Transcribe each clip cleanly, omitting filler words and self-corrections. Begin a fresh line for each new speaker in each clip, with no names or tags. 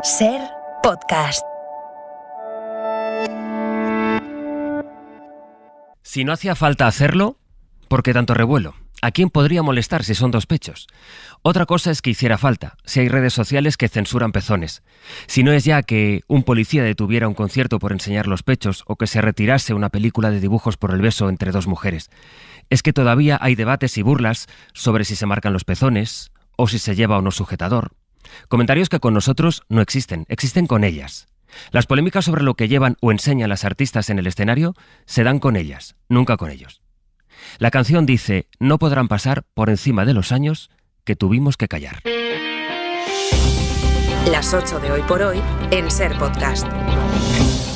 Ser Podcast.
Si no hacía falta hacerlo, ¿por qué tanto revuelo? ¿A quién podría molestar si son dos pechos? Otra cosa es que hiciera falta, si hay redes sociales que censuran pezones. Si no es ya que un policía detuviera un concierto por enseñar los pechos o que se retirase una película de dibujos por el beso entre dos mujeres. Es que todavía hay debates y burlas sobre si se marcan los pezones o si se lleva o no sujetador. Comentarios que con nosotros no existen, existen con ellas. Las polémicas sobre lo que llevan o enseñan las artistas en el escenario se dan con ellas, nunca con ellos. La canción dice: no podrán pasar por encima de los años que tuvimos que callar.
Las 8 de Hoy por Hoy en Ser Podcast.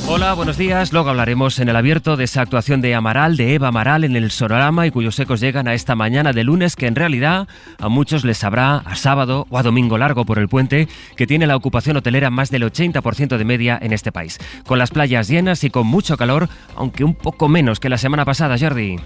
Hola, buenos días. Luego hablaremos en el abierto de esa actuación de Amaral, de Eva Amaral en el Sonorama y cuyos ecos llegan a esta mañana de lunes que en realidad a muchos les sabrá a sábado o a domingo largo por el puente, que tiene la ocupación hotelera más del 80% de media en este país. Con las playas llenas y con mucho calor, aunque un poco menos que la semana pasada, Jordi.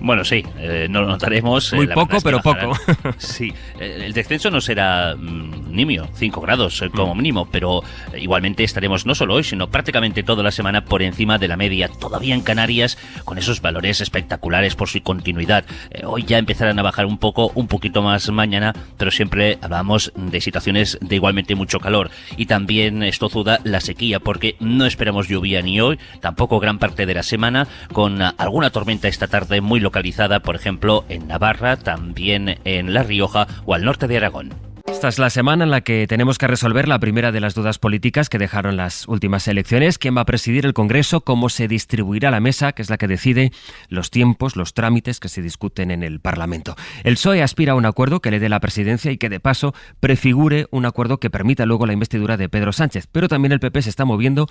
Bueno, sí, no lo notaremos.
Muy poco, pero poco.
Sí, el descenso no será nimio, 5 grados como mínimo, pero igualmente estaremos no solo hoy, sino prácticamente toda la semana por encima de la media, todavía en Canarias, con esos valores espectaculares por su continuidad. Hoy ya empezarán a bajar un poquito más mañana, pero siempre hablamos de situaciones de igualmente mucho calor. Y también es tozuda la sequía, porque no esperamos lluvia ni hoy, tampoco gran parte de la semana, con alguna tormenta esta tarde muy localizada, por ejemplo, en Navarra, también en La Rioja o al norte de Aragón.
Esta es la semana en la que tenemos que resolver la primera de las dudas políticas que dejaron las últimas elecciones. ¿Quién va a presidir el Congreso? ¿Cómo se distribuirá la mesa, que es la que decide los tiempos, los trámites que se discuten en el Parlamento? El PSOE aspira a un acuerdo que le dé la presidencia y que, de paso, prefigure un acuerdo que permita luego la investidura de Pedro Sánchez. Pero también el PP se está moviendo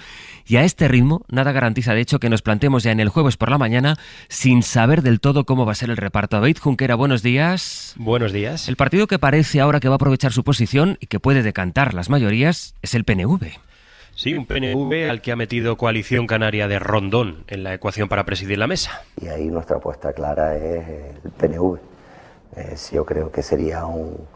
y a este ritmo nada garantiza, de hecho, que nos planteemos ya en el jueves por la mañana sin saber del todo cómo va a ser el reparto. David Junquera, buenos días.
Buenos días.
El partido que parece ahora que va a aprovechar su posición y que puede decantar las mayorías es el PNV.
Sí, un PNV al que ha metido Coalición Canaria de Rondón en la ecuación para presidir la mesa.
Y ahí nuestra apuesta clara es el PNV. Yo creo que sería un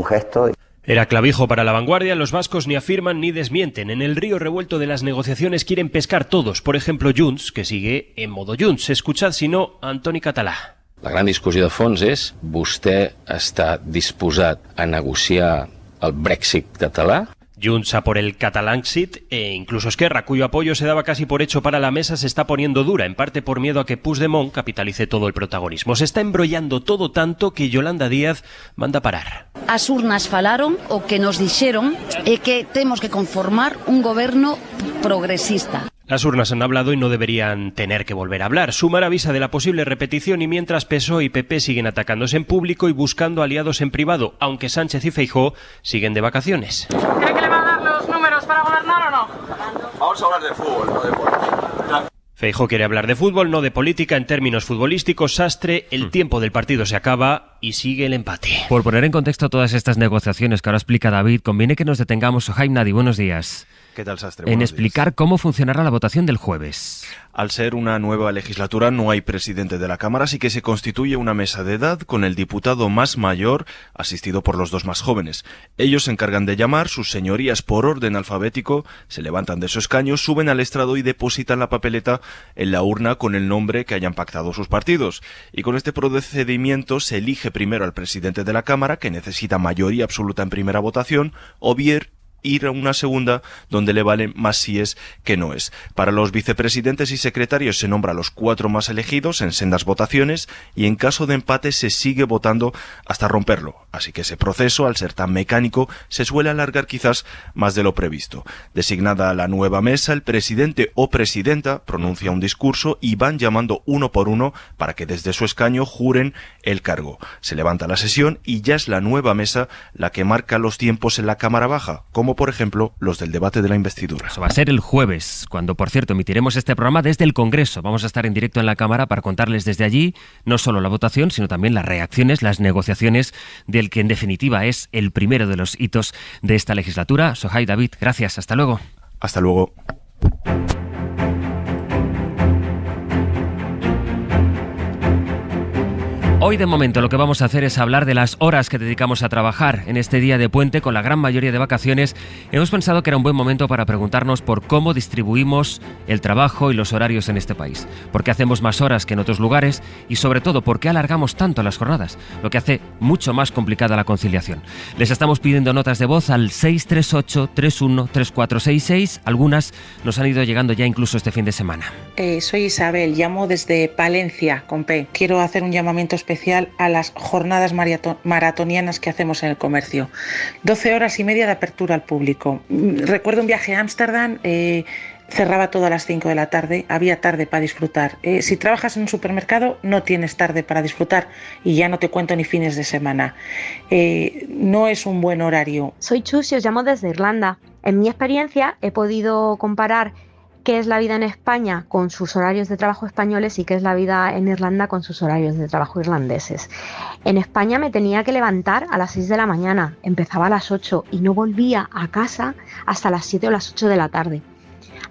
gesto.
Era clavijo para La Vanguardia. Los vascos ni afirman ni desmienten. En el río revuelto de las negociaciones quieren pescar todos. Por ejemplo, Junts, que sigue en modo Junts. Escuchad, si no, a Antoni Català.
La gran discussió de fons és: vostè està disposat a negociar el Brexit català?
Junts a por el Catalanxit e incluso Esquerra, cuyo apoyo se daba casi por hecho para la mesa, se está poniendo dura, en parte por miedo a que Puigdemont capitalice todo el protagonismo. Se está embrollando todo tanto que Yolanda Díaz manda parar.
As urnas falaron o que nos dixeron é que temos que conformar un goberno progresista.
Las urnas han hablado y no deberían tener que volver a hablar. Sumar avisa de la posible repetición y mientras PSOE y PP siguen atacándose en público y buscando aliados en privado, aunque Sánchez y Feijóo siguen de vacaciones.
¿Cree que le van a dar los números para gobernar o no?
Vamos a hablar de fútbol, no de política.
Feijóo quiere hablar de fútbol, no de política. En términos futbolísticos, Sastre, el tiempo del partido se acaba y sigue el empate.
Por poner en contexto todas estas negociaciones que ahora explica David, conviene que nos detengamos, Jaime Nadi, buenos días.
¿Qué tal, Sastre?
En explicar cómo funcionará la votación del jueves.
Al ser una nueva legislatura no hay presidente de la Cámara, así que se constituye una mesa de edad con el diputado más mayor asistido por los dos más jóvenes. Ellos se encargan de llamar, sus señorías por orden alfabético, se levantan de su escaño, suben al estrado y depositan la papeleta en la urna con el nombre que hayan pactado sus partidos. Y con este procedimiento se elige primero al presidente de la Cámara, que necesita mayoría absoluta en primera votación, o bien ir a una segunda donde le valen más síes que noes. Para los vicepresidentes y secretarios se nombra a los 4 más elegidos en sendas votaciones y en caso de empate se sigue votando hasta romperlo. Así que ese proceso, al ser tan mecánico, se suele alargar quizás más de lo previsto. Designada la nueva mesa, el presidente o presidenta pronuncia un discurso y van llamando uno por uno para que desde su escaño juren el cargo. Se levanta la sesión y ya es la nueva mesa la que marca los tiempos en la Cámara Baja, como por ejemplo los del debate de la investidura.
Eso va a ser el jueves, cuando por cierto emitiremos este programa desde el Congreso. Vamos a estar en directo en la Cámara para contarles desde allí no solo la votación, sino también las reacciones, las negociaciones del que en definitiva es el primero de los hitos de esta legislatura. Sohai, David, gracias, hasta luego.
Hasta luego.
Hoy de momento lo que vamos a hacer es hablar de las horas que dedicamos a trabajar. En este día de puente, con la gran mayoría de vacaciones, hemos pensado que era un buen momento para preguntarnos por cómo distribuimos el trabajo y los horarios en este país. ¿Por qué hacemos más horas que en otros lugares? Y sobre todo, ¿por qué alargamos tanto las jornadas? Lo que hace mucho más complicada la conciliación. Les estamos pidiendo notas de voz al 638-313466. Algunas nos han ido llegando ya incluso este fin de semana.
Soy Isabel, llamo desde Palencia, con P. Quiero hacer un llamamiento especial a las jornadas maratonianas que hacemos en el comercio. 12 horas y media de apertura al público. Recuerdo un viaje a Ámsterdam, cerraba todo a las 5 de la tarde, había tarde para disfrutar. Si trabajas en un supermercado, no tienes tarde para disfrutar y ya no te cuento ni fines de semana. No es un buen horario.
Soy Chus y os llamo desde Irlanda. En mi experiencia he podido comparar qué es la vida en España con sus horarios de trabajo españoles y qué es la vida en Irlanda con sus horarios de trabajo irlandeses. En España me tenía que levantar a las 6 de la mañana, empezaba a las 8 y no volvía a casa hasta las 7 o las 8 de la tarde.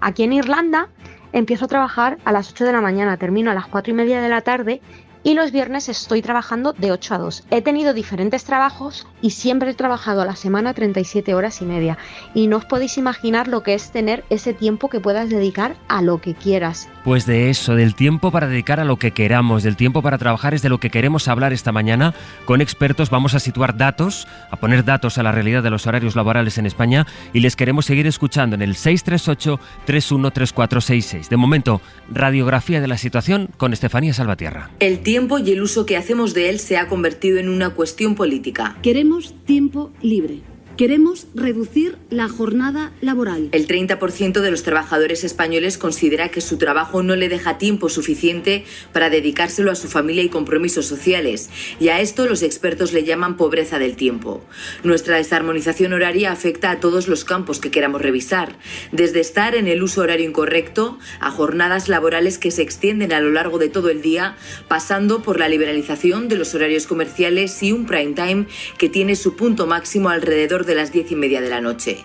Aquí en Irlanda empiezo a trabajar a las 8 de la mañana, termino a las 4 y media de la tarde y los viernes estoy trabajando de 8 a 2. He tenido diferentes trabajos y siempre he trabajado a la semana 37 horas y media. Y no os podéis imaginar lo que es tener ese tiempo que puedas dedicar a lo que quieras.
Pues de eso, del tiempo para dedicar a lo que queramos, del tiempo para trabajar, es de lo que queremos hablar esta mañana. Con expertos vamos a situar datos, a poner datos a la realidad de los horarios laborales en España y les queremos seguir escuchando en el 638-313466. De momento, radiografía de la situación con Estefanía Salvatierra.
El tiempo y el uso que hacemos de él se ha convertido en una cuestión política.
Queremos tiempo libre. Queremos reducir la jornada laboral.
El 30% de los trabajadores españoles considera que su trabajo no le deja tiempo suficiente para dedicárselo a su familia y compromisos sociales, y a esto los expertos le llaman pobreza del tiempo. Nuestra desarmonización horaria afecta a todos los campos que queramos revisar, desde estar en el uso horario incorrecto a jornadas laborales que se extienden a lo largo de todo el día, pasando por la liberalización de los horarios comerciales y un prime time que tiene su punto máximo alrededor de las 10:30 de la noche.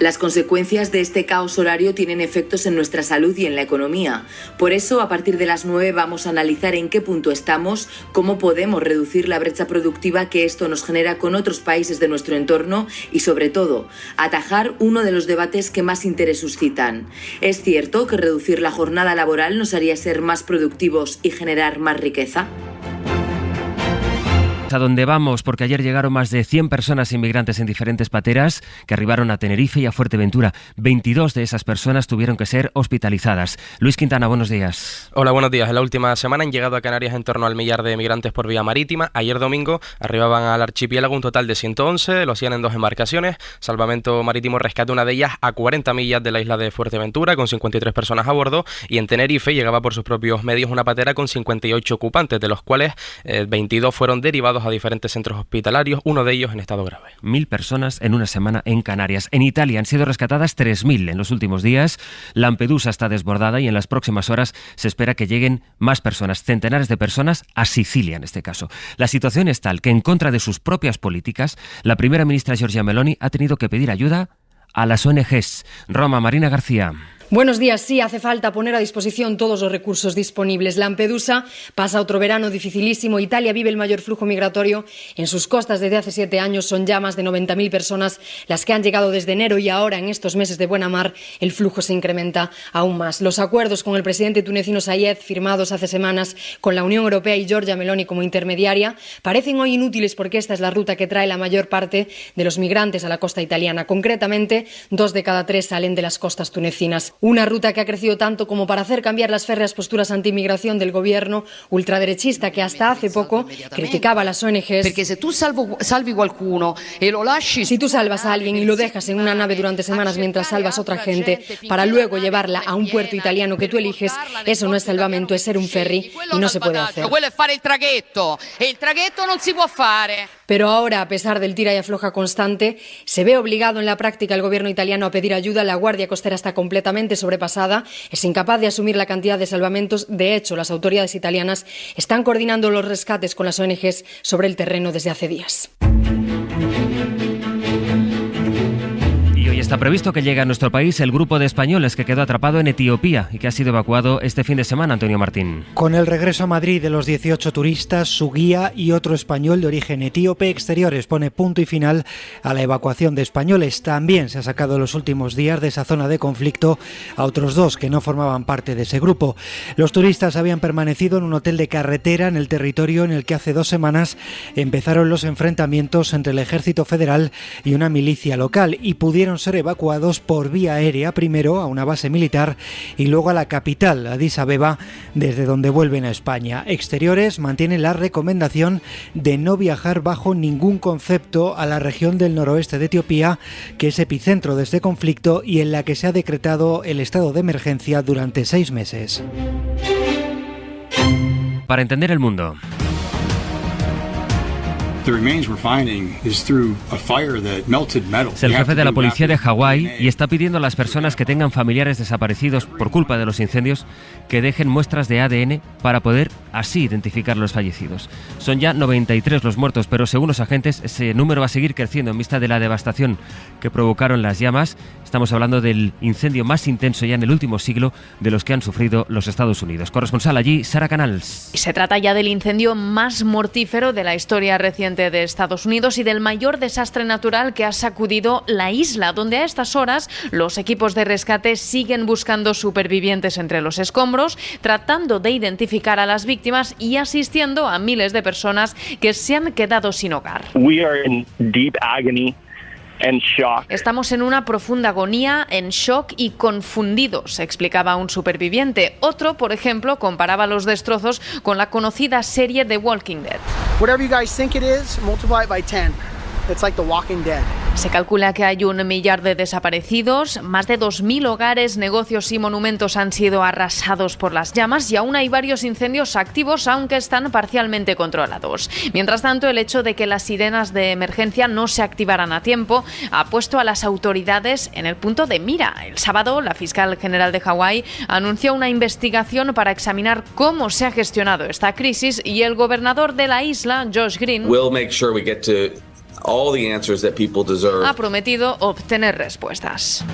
Las consecuencias de este caos horario tienen efectos en nuestra salud y en la economía. Por eso, a partir de las 9 vamos a analizar en qué punto estamos, cómo podemos reducir la brecha productiva que esto nos genera con otros países de nuestro entorno y, sobre todo, atajar uno de los debates que más interés suscitan. ¿Es cierto que reducir la jornada laboral nos haría ser más productivos y generar más riqueza?
A dónde vamos, porque ayer llegaron más de 100 personas inmigrantes en diferentes pateras que arribaron a Tenerife y a Fuerteventura. 22 de esas personas tuvieron que ser hospitalizadas. Luis Quintana, buenos días.
Hola, buenos días. En la última semana han llegado a Canarias en torno al 1.000.000 de migrantes por vía marítima. Ayer domingo arribaban al archipiélago un total de 111, lo hacían en 2 embarcaciones. Salvamento Marítimo rescata una de ellas a 40 millas de la isla de Fuerteventura, con 53 personas a bordo, y en Tenerife llegaba por sus propios medios una patera con 58 ocupantes, de los cuales 22 fueron derivados a diferentes centros hospitalarios, uno de ellos en estado grave. 1.000
personas en una semana en Canarias. En Italia han sido rescatadas 3.000 en los últimos días. Lampedusa está desbordada y en las próximas horas se espera que lleguen más personas, centenares de personas, a Sicilia en este caso. La situación es tal que, en contra de sus propias políticas, la primera ministra Giorgia Meloni ha tenido que pedir ayuda a las ONGs. Roma, Marina García.
Buenos días. Sí, hace falta poner a disposición todos los recursos disponibles. Lampedusa pasa otro verano dificilísimo. Italia vive el mayor flujo migratorio en sus costas desde hace 7 años. Son ya más de 90.000 personas las que han llegado desde enero y ahora, en estos meses de buena mar, el flujo se incrementa aún más. Los acuerdos con el presidente tunecino Sayed, firmados hace semanas con la Unión Europea y Giorgia Meloni como intermediaria, parecen hoy inútiles porque esta es la ruta que trae la mayor parte de los migrantes a la costa italiana. Concretamente, 2 de cada 3 salen de las costas tunecinas. Una ruta que ha crecido tanto como para hacer cambiar las férreas posturas anti-inmigración del gobierno ultraderechista que hasta hace poco criticaba a las ONGs.
Porque si tú salvi qualcuno e lo lasci...
Si tú salvas a alguien y lo dejas en una nave durante semanas mientras salvas a otra gente para luego llevarla a un puerto italiano que tú eliges, eso no es salvamento, es ser un ferry y no se puede hacer.
Quello è fare il traghetto e il traghetto non si può fare.
Pero ahora, a pesar del tira y afloja constante, se ve obligado en la práctica el gobierno italiano a pedir ayuda. La Guardia Costera está completamente sobrepasada, es incapaz de asumir la cantidad de salvamentos. De hecho, las autoridades italianas están coordinando los rescates con las ONGs sobre el terreno desde hace días.
Está previsto que llegue a nuestro país el grupo de españoles que quedó atrapado en Etiopía y que ha sido evacuado este fin de semana, Antonio Martín.
Con el regreso a Madrid de los 18 turistas, su guía y otro español de origen etíope, Exteriores pone punto y final a la evacuación de españoles. También se ha sacado en los últimos días de esa zona de conflicto a otros 2 que no formaban parte de ese grupo. Los turistas habían permanecido en un hotel de carretera en el territorio en el que hace 2 semanas empezaron los enfrentamientos entre el Ejército Federal y una milicia local y pudieron ser evacuados por vía aérea, primero a una base militar y luego a la capital, Addis Abeba, desde donde vuelven a España. Exteriores mantiene la recomendación de no viajar bajo ningún concepto a la región del noroeste de Etiopía, que es epicentro de este conflicto y en la que se ha decretado el estado de emergencia durante 6 meses.
Para entender el mundo. Es el jefe de la policía de Hawái y está pidiendo a las personas que tengan familiares desaparecidos por culpa de los incendios que dejen muestras de ADN para poder así identificar a los fallecidos. Son ya 93 los muertos, pero según los agentes ese número va a seguir creciendo en vista de la devastación que provocaron las llamas. Estamos hablando del incendio más intenso ya en el último siglo de los que han sufrido los Estados Unidos. Corresponsal allí, Sara Canals.
Se trata ya del incendio más mortífero de la historia reciente de Estados Unidos y del mayor desastre natural que ha sacudido la isla, donde a estas horas los equipos de rescate siguen buscando supervivientes entre los escombros, tratando de identificar a las víctimas y asistiendo a miles de personas que se han quedado sin hogar. Estamos en una profunda agonía, en shock y confundidos, explicaba un superviviente. Otro, por ejemplo, comparaba los destrozos con la conocida serie The Walking Dead.
Whatever you guys think it is, multiply it by 10. It's like The Walking Dead.
Se calcula que hay 1 millar de desaparecidos, más de 2.000 hogares, negocios y monumentos han sido arrasados por las llamas y aún hay varios incendios activos, aunque están parcialmente controlados. Mientras tanto, el hecho de que las sirenas de emergencia no se activaran a tiempo ha puesto a las autoridades en el punto de mira. El sábado, la fiscal general de Hawái anunció una investigación para examinar cómo se ha gestionado esta crisis y el gobernador de la isla, Josh Green, ha prometido obtener respuestas.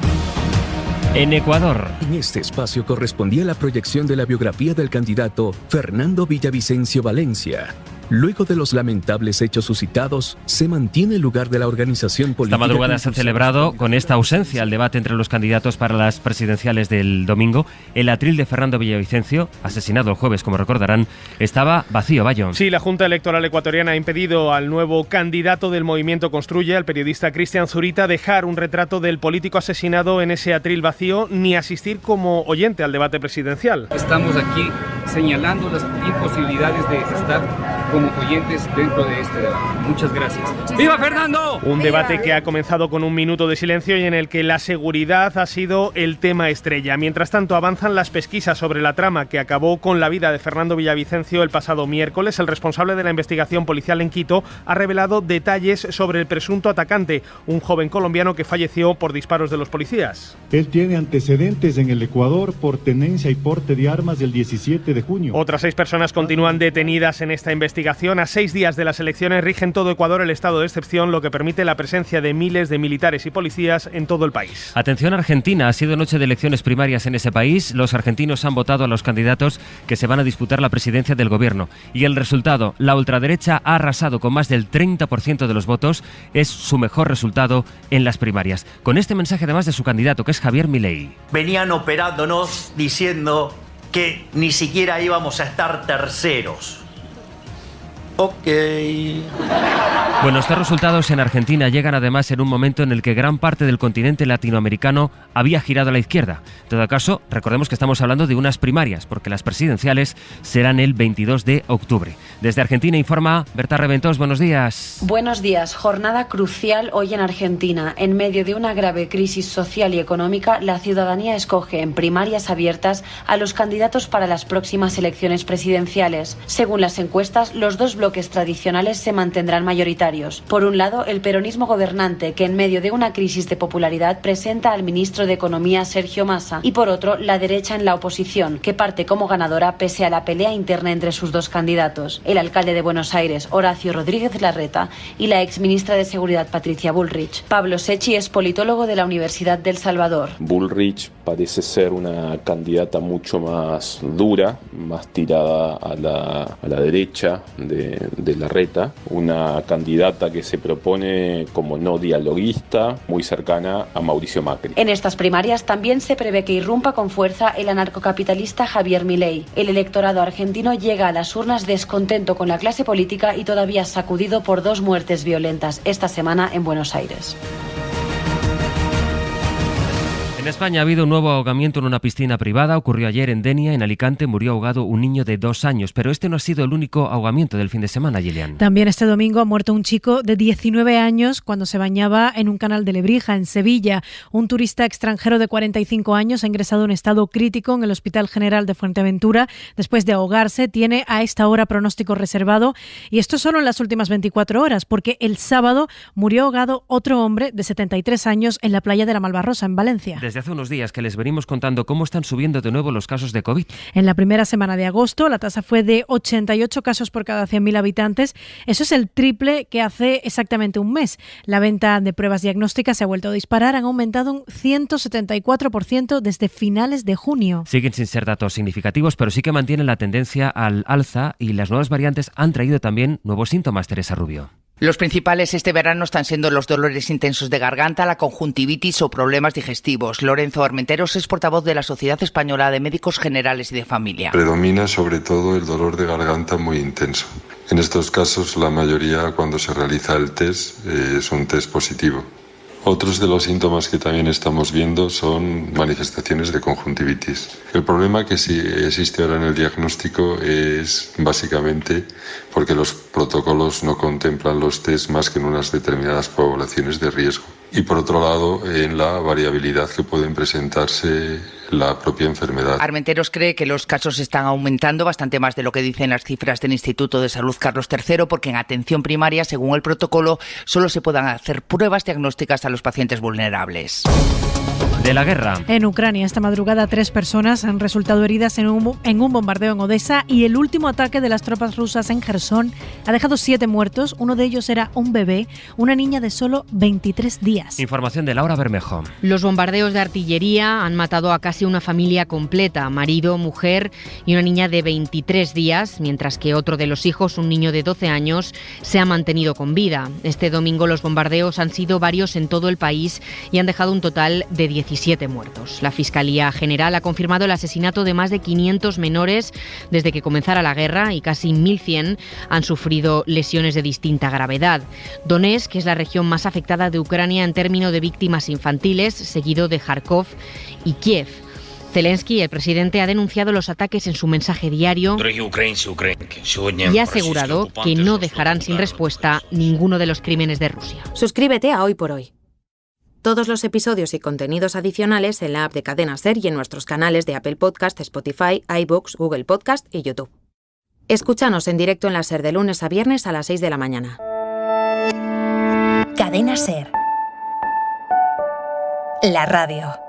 En Ecuador.
En este espacio correspondía la proyección de la biografía del candidato Fernando Villavicencio Valencia. Luego de los lamentables hechos suscitados, se mantiene el lugar de la organización política.
Esta madrugada se ha celebrado, con esta ausencia, el debate entre los candidatos para las presidenciales del domingo. El atril de Fernando Villavicencio, asesinado el jueves, como recordarán, estaba vacío. Bayo.
Sí, la Junta Electoral ecuatoriana ha impedido al nuevo candidato del Movimiento Construye, al periodista Cristian Zurita, dejar un retrato del político asesinado en ese atril vacío, ni asistir como oyente al debate presidencial.
Estamos aquí señalando las imposibilidades de estar como oyentes dentro de este debate. Muchas gracias. ¡Viva Fernando!
Un debate que ha comenzado con 1 minuto de silencio y en el que la seguridad ha sido el tema estrella. Mientras tanto, avanzan las pesquisas sobre la trama que acabó con la vida de Fernando Villavicencio el pasado miércoles. El responsable de la investigación policial en Quito ha revelado detalles sobre el presunto atacante, un joven colombiano que falleció por disparos de los policías.
Él tiene antecedentes en el Ecuador por tenencia y porte de armas del 17 de junio.
Otras 6 personas continúan detenidas en esta investigación. A 6 días de las elecciones rige en todo Ecuador el estado de excepción, lo que permite la presencia de miles de militares y policías en todo el país.
Atención, Argentina. Ha sido noche de elecciones primarias en ese país. Los argentinos han votado a los candidatos que se van a disputar la presidencia del gobierno. Y el resultado, la ultraderecha ha arrasado con más del 30% de los votos. Es su mejor resultado en las primarias. Con este mensaje además de su candidato, que es Javier Milei.
Venían operándonos diciendo que ni siquiera íbamos a estar terceros. Ok.
Bueno, estos resultados en Argentina llegan además en un momento en el que gran parte del continente latinoamericano había girado a la izquierda. En todo caso, recordemos que estamos hablando de unas primarias, porque las presidenciales serán el 22 de octubre. Desde Argentina informa Berta Reventós. Buenos días.
Buenos días. Jornada crucial hoy en Argentina. En medio de una grave crisis social y económica, la ciudadanía escoge en primarias abiertas a los candidatos para las próximas elecciones presidenciales. Según las encuestas, los dos bloques bloques tradicionales se mantendrán mayoritarios. Por un lado, el peronismo gobernante, que en medio de una crisis de popularidad presenta al ministro de Economía Sergio Massa, y por otro, la derecha en la oposición, que parte como ganadora pese a la pelea interna entre sus dos candidatos, el alcalde de Buenos Aires, Horacio Rodríguez Larreta, y la exministra de Seguridad, Patricia Bullrich. Pablo Secchi es politólogo de la Universidad del Salvador.
Bullrich parece ser una candidata mucho más dura, más tirada a la derecha de Larreta, una candidata que se propone como no dialoguista, muy cercana a Mauricio Macri.
En estas primarias también se prevé que irrumpa con fuerza el anarcocapitalista Javier Milei. El electorado argentino llega a las urnas descontento con la clase política y todavía sacudido por 2 muertes violentas esta semana en Buenos Aires.
En España ha habido un nuevo ahogamiento en una piscina privada. Ocurrió ayer en Denia, en Alicante. Murió ahogado un niño de 2 años. Pero este no ha sido el único ahogamiento del fin de semana, Gillian.
También este domingo ha muerto un chico de 19 años cuando se bañaba en un canal de Lebrija, en Sevilla. Un turista extranjero de 45 años ha ingresado en estado crítico en el Hospital General de Fuerteventura después de ahogarse. Tiene a esta hora pronóstico reservado. Y esto solo en las últimas 24 horas, porque el sábado murió ahogado otro hombre de 73 años en la playa de la Malvarrosa, en Valencia.
Desde hace unos días que les venimos contando cómo están subiendo de nuevo los casos de COVID.
En la primera semana de agosto la tasa fue de 88 casos por cada 100.000 habitantes. Eso es el triple que hace exactamente un mes. La venta de pruebas diagnósticas se ha vuelto a disparar. Han aumentado un 174% desde finales de junio.
Siguen sin ser datos significativos, pero sí que mantienen la tendencia al alza y las nuevas variantes han traído también nuevos síntomas, Teresa Rubio.
Los principales este verano están siendo los dolores intensos de garganta, la conjuntivitis o problemas digestivos. Lorenzo Armenteros es portavoz de la Sociedad Española de Médicos Generales y de Familia.
Predomina sobre todo el dolor de garganta muy intenso. En estos casos, la mayoría, cuando se realiza el test, es un test positivo. Otros de los síntomas que también estamos viendo son manifestaciones de conjuntivitis. El problema que sí existe ahora en el diagnóstico es básicamente porque los protocolos no contemplan los test más que en unas determinadas poblaciones de riesgo. Y por otro lado, en la variabilidad que pueden presentarse la propia enfermedad.
Armenteros cree que los casos están aumentando bastante más de lo que dicen las cifras del Instituto de Salud Carlos III, porque en atención primaria, según el protocolo, solo se puedan hacer pruebas diagnósticas a los pacientes vulnerables.
De la guerra.
En Ucrania, esta madrugada 3 personas han resultado heridas en un bombardeo en Odessa y el último ataque de las tropas rusas en Jersón ha dejado 7 muertos. Uno de ellos era un bebé, una niña de solo 23 días.
Información de Laura Bermejo.
Los bombardeos de artillería han matado a casi una familia completa, marido, mujer y una niña de 23 días, mientras que otro de los hijos, un niño de 12 años, se ha mantenido con vida. Este domingo los bombardeos han sido varios en todo el país y han dejado un total de 17 muertos. La Fiscalía General ha confirmado el asesinato de más de 500 menores desde que comenzara la guerra y casi 1.100 han sufrido lesiones de distinta gravedad. Donetsk, que es la región más afectada de Ucrania en términos de víctimas infantiles, seguido de Kharkov y Kiev. Zelensky, el presidente, ha denunciado los ataques en su mensaje diario y ha asegurado que no dejarán sin respuesta ninguno de los crímenes de Rusia.
Suscríbete a Hoy por Hoy. Todos los episodios y contenidos adicionales en la app de Cadena SER y en nuestros canales de Apple Podcast, Spotify, iVoox, Google Podcast y YouTube. Escúchanos en directo en la SER de lunes a viernes a las 6 de la mañana.
Cadena SER. La radio.